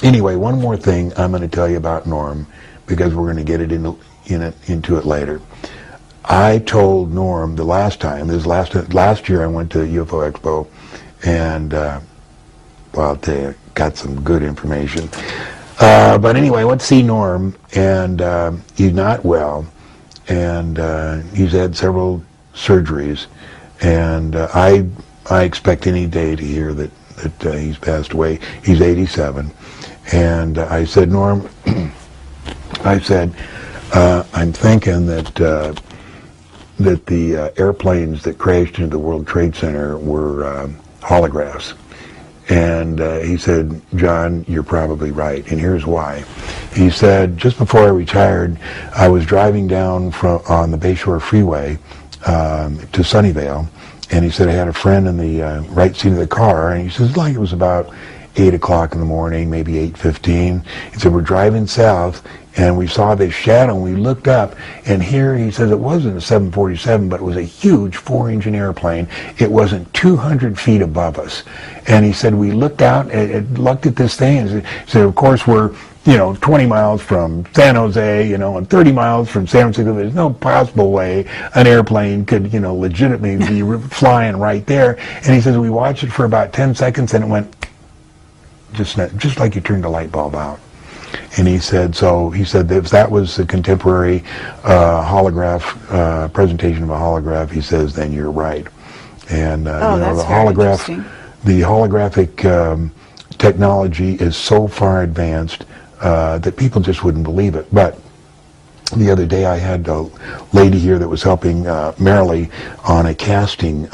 Anyway, one more thing I'm going to tell you about Norm, because we're going to get it into it later. I told Norm the last time, last year I went to UFO Expo, and well, I'll tell you, got some good information. But anyway, I went to see Norm, and he's not well, and he's had several surgeries, and I expect any day to hear that he's passed away. He's 87. And I said, Norm, I said, I'm thinking that the airplanes that crashed into the World Trade Center were holographs. And he said, John, you're probably right, and here's why. He said, just before I retired, I was driving down on the Bayshore Freeway to Sunnyvale, and he said I had a friend in the right seat of the car, and he says, like it was about 8 o'clock in the morning, maybe 8:15. He said, we're driving south, and we saw this shadow, and we looked up, and here, he says, it wasn't a 747, but it was a huge 4-engine airplane. It wasn't 200 feet above us. And he said, we looked out and looked at this thing, and he said, of course, we're 20 miles from San Jose, and 30 miles from San Francisco. There's no possible way an airplane could, legitimately be flying right there. And he says, we watched it for about 10 seconds, and it went just like you turned a light bulb out. And he said, if that was the contemporary holograph presentation of a holograph, he says, then you're right. And the holographic technology is so far advanced that people just wouldn't believe it. But the other day I had a lady here that was helping Marilee on a casting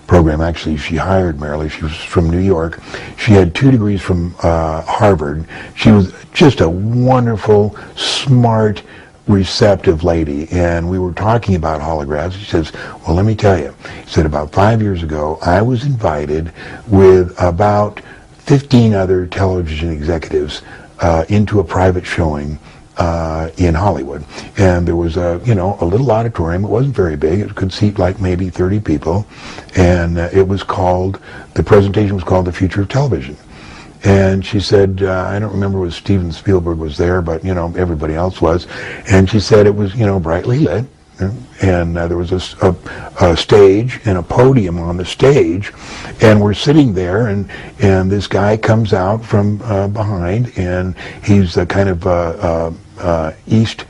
program. Actually, she hired Marilee. She was from New York. She had 2 degrees from Harvard. She was just a wonderful, smart, receptive lady. And we were talking about holographs. She says, well, let me tell you. She said, about 5 years ago, I was invited with about 15 other television executives into a private showing in Hollywood, and there was a little auditorium. It wasn't very big. It could seat like maybe 30 people, and the presentation was called "The Future of Television." And she said, I don't remember if Steven Spielberg was there, but everybody else was. And she said it was brightly lit, and there was a stage and a podium on the stage, and we're sitting there, and this guy comes out from behind, and he's a kind of East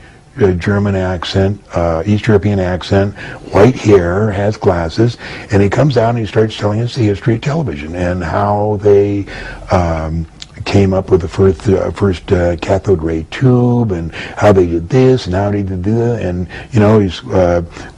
German accent, East European accent, white hair, has glasses, and he comes out and he starts telling us the history of television and how they came up with the first cathode ray tube, and how they did this and how they did that, and he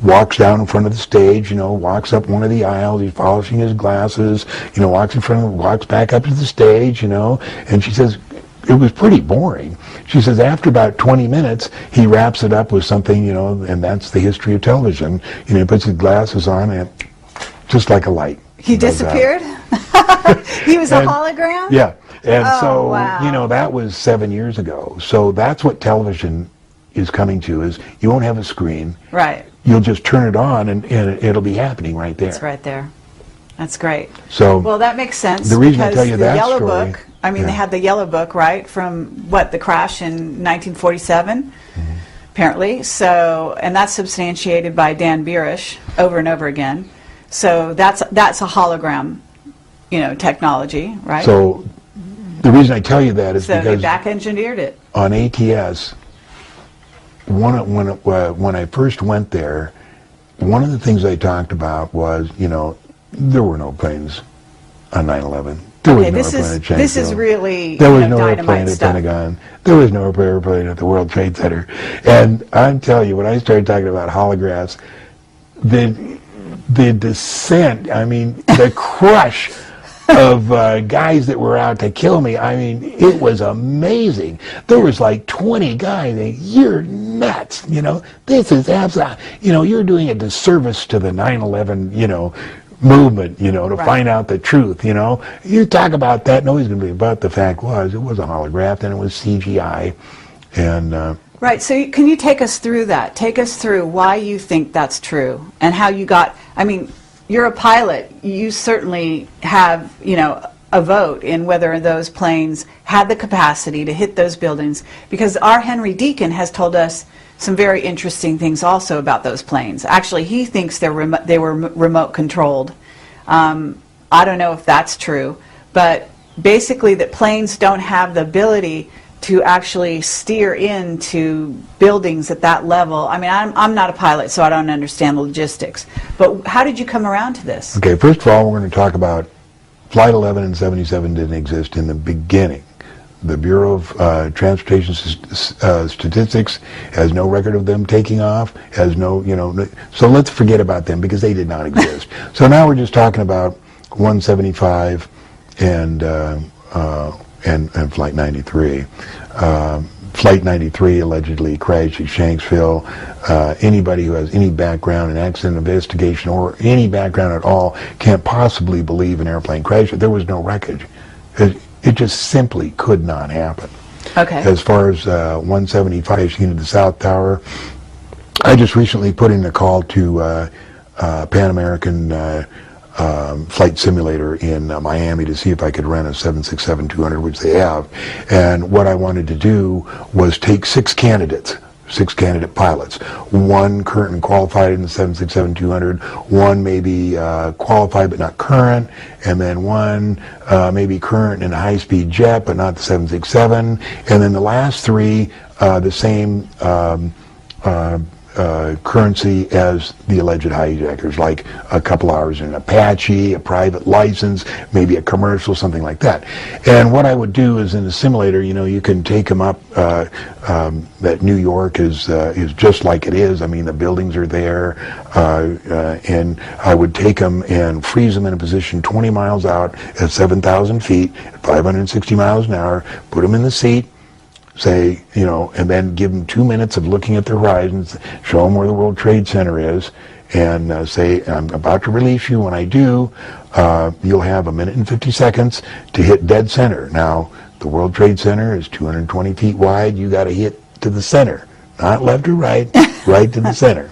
walks down in front of the stage, walks up one of the aisles, he's polishing his glasses, walks back up to the stage, and she says it was pretty boring. She says after about 20 minutes, he wraps it up with something, and that's the history of television. He puts his glasses on, and just like a light. He disappeared? He was a hologram? Yeah. And wow. That was 7 years ago. So that's what television is coming to, is you won't have a screen. Right. You'll just turn it on, and it'll be happening right there. It's right there. That's great. So, well, that makes sense. The reason I tell you that Yellow story, Book, they had the Yellow Book, right, from the crash in 1947, apparently. So, and that's substantiated by Dan Birish over and over again. So that's a hologram, technology, right? So the reason I tell you that is because they back-engineered it. On ATS, when I first went there, one of the things I talked about was, there were no planes on 9/11. There was no airplane at Shanksville. This is really there was no airplane at stuff. Pentagon. There was no airplane at the World Trade Center. And I'm telling you, when I started talking about holographs, the descent, the crush of guys that were out to kill me, it was amazing. There was like 20 guys, you're nuts, this is absolutely, you're doing a disservice to the 9/11, movement, to find out the truth, You talk about that, nobody's going to believe, but the fact was, it was a holograph, and it was CGI, and... Right, so can you take us through that? Take us through why you think that's true, and how you got, you're a pilot, you certainly have, a vote in whether those planes had the capacity to hit those buildings, because our Henry Deacon has told us some very interesting things also about those planes. Actually, he thinks they were remote controlled. I don't know if that's true, but basically that planes don't have the ability to actually steer into buildings at that level. I mean, I'm not a pilot, so I don't understand the logistics. But how did you come around to this? Okay, first of all, we're going to talk about Flight 11 and 77 didn't exist in the beginning. The Bureau of Transportation Statistics has no record of them taking off, has no, so let's forget about them because they did not exist. So now we're just talking about 175 and Flight 93. Flight 93 allegedly crashed at Shanksville. Anybody who has any background in accident investigation or any background at all can't possibly believe an airplane crashed. There was no wreckage. It just simply could not happen. Okay. As far as 175, seen at the South Tower, I just recently put in a call to Pan American flight simulator in Miami to see if I could rent a 767-200, which they have. And what I wanted to do was take six candidate pilots. One current and qualified in the 767-200, one maybe qualified but not current, and then one maybe current in a high-speed jet but not the 767, and then the last three the same currency as the alleged hijackers, like a couple hours in an Apache, a private license, maybe a commercial, something like that. And what I would do is in the simulator, you can take them up. That New York is just like it is. I mean, the buildings are there, and I would take them and freeze them in a position 20 miles out at 7,000 feet, at 560 miles an hour, put them in the seat, say, and then give them 2 minutes of looking at the horizons, show them where the World Trade Center is, and say, I'm about to release you. When I do, you'll have 1 minute and 50 seconds to hit dead center. Now, the World Trade Center is 220 feet wide. You got to hit to the center, not left or right, right to the center.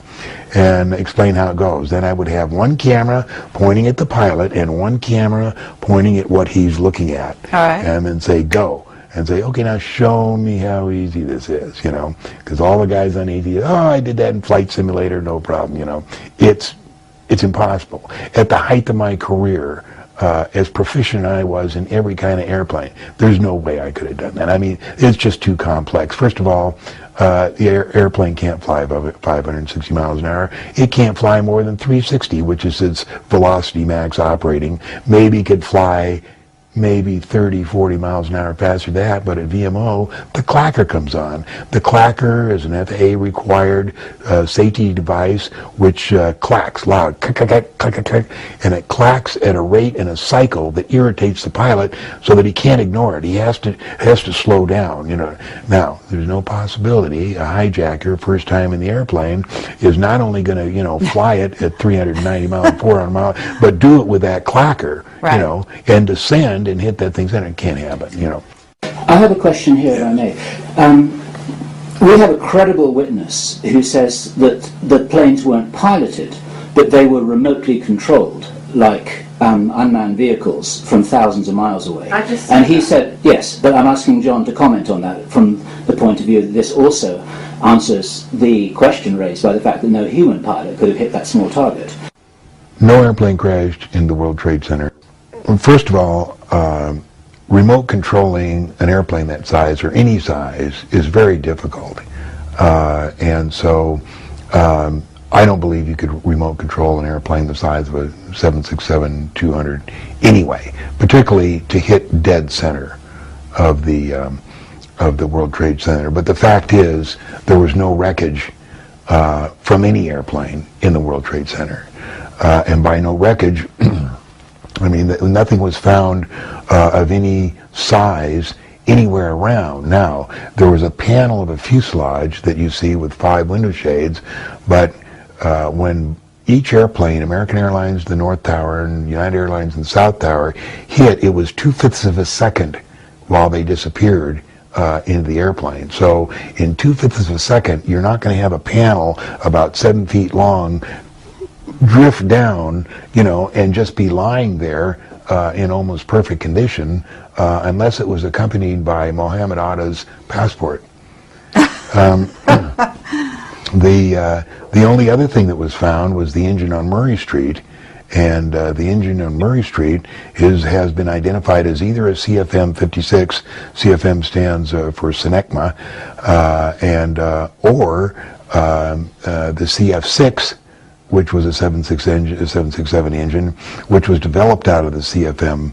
And explain how it goes. Then I would have one camera pointing at the pilot and one camera pointing at what he's looking at. All right. And then say, go. And say, okay, now show me how easy this is, because all the guys on AV, I did that in Flight Simulator, no problem, It's impossible. At the height of my career, as proficient I was in every kind of airplane, there's no way I could have done that. I mean, it's just too complex. First of all, the airplane can't fly above 560 miles an hour. It can't fly more than 360, which is its velocity max operating. Maybe it could fly maybe 30, 40 miles an hour faster than that, but at VMO, the clacker comes on. The clacker is an FAA-required safety device which clacks loud, click, click, click, click, click, click, and it clacks at a rate and a cycle that irritates the pilot so that he can't ignore it. He has to slow down, Now, there's no possibility a hijacker, first time in the airplane, is not only going to, fly it at 390 miles, 400 miles, but do it with that clacker, right. And descend and hit that thing center. It can't happen, I have a question here, if I may. We have a credible witness who says that the planes weren't piloted, but they were remotely controlled, like unmanned vehicles from thousands of miles away. And he said, yes, but I'm asking John to comment on that from the point of view that this also answers the question raised by the fact that no human pilot could have hit that small target. No airplane crashed in the World Trade Center. First of all, remote controlling an airplane that size or any size is very difficult. And so I don't believe you could remote control an airplane the size of a 767-200 anyway, particularly to hit dead center of the World Trade Center. But the fact is, there was no wreckage from any airplane in the World Trade Center. And by no wreckage, I mean, nothing was found of any size anywhere around. Now, there was a panel of a fuselage that you see with 5 window shades, but when each airplane, American Airlines, the North Tower, and United Airlines, and the South Tower, hit, it was 2/5 of a second while they disappeared into the airplane. So in 2/5 of a second, you're not going to have a panel about 7 feet long drift down, and just be lying there in almost perfect condition, unless it was accompanied by Mohammed Atta's passport. The only other thing that was found was the engine on Murray Street, and the engine on Murray Street has been identified as either a CFM 56. CFM stands for Senecma, or the CF6, which was a 767 engine, which was developed out of the CFM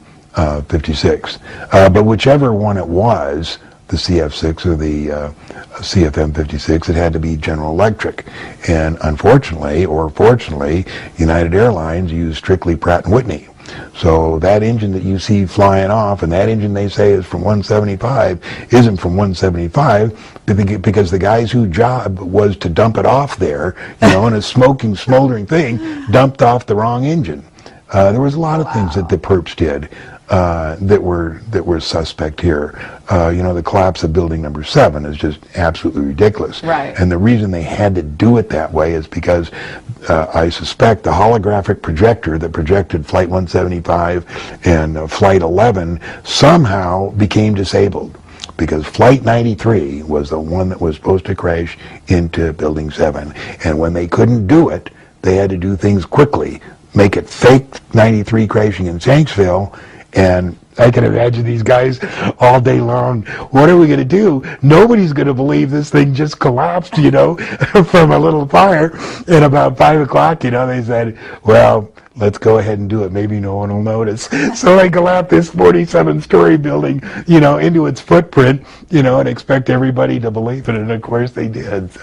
56. But whichever one it was, the CF6 or the CFM 56, it had to be General Electric. And unfortunately, or fortunately, United Airlines used strictly Pratt & Whitney. So that engine that you see flying off, and that engine they say is from 175, isn't from 175, because the guys whose job was to dump it off there, in a smoking, smoldering thing, dumped off the wrong engine. There was a lot of things that the perps did that were suspect here. The collapse of building number 7 is just absolutely ridiculous. Right. And the reason they had to do it that way is because I suspect the holographic projector that projected Flight 175 and Flight 11 somehow became disabled, because Flight 93 was the one that was supposed to crash into Building 7. And when they couldn't do it, they had to do things quickly, make it fake 93 crashing in Shanksville. And I can imagine these guys all day long, what are we going to do? Nobody's going to believe this thing just collapsed, from a little fire. And about 5 o'clock, they said, well, let's go ahead and do it. Maybe no one will notice. So they collapsed this 47-story building, into its footprint, and expect everybody to believe it. And of course they did. So.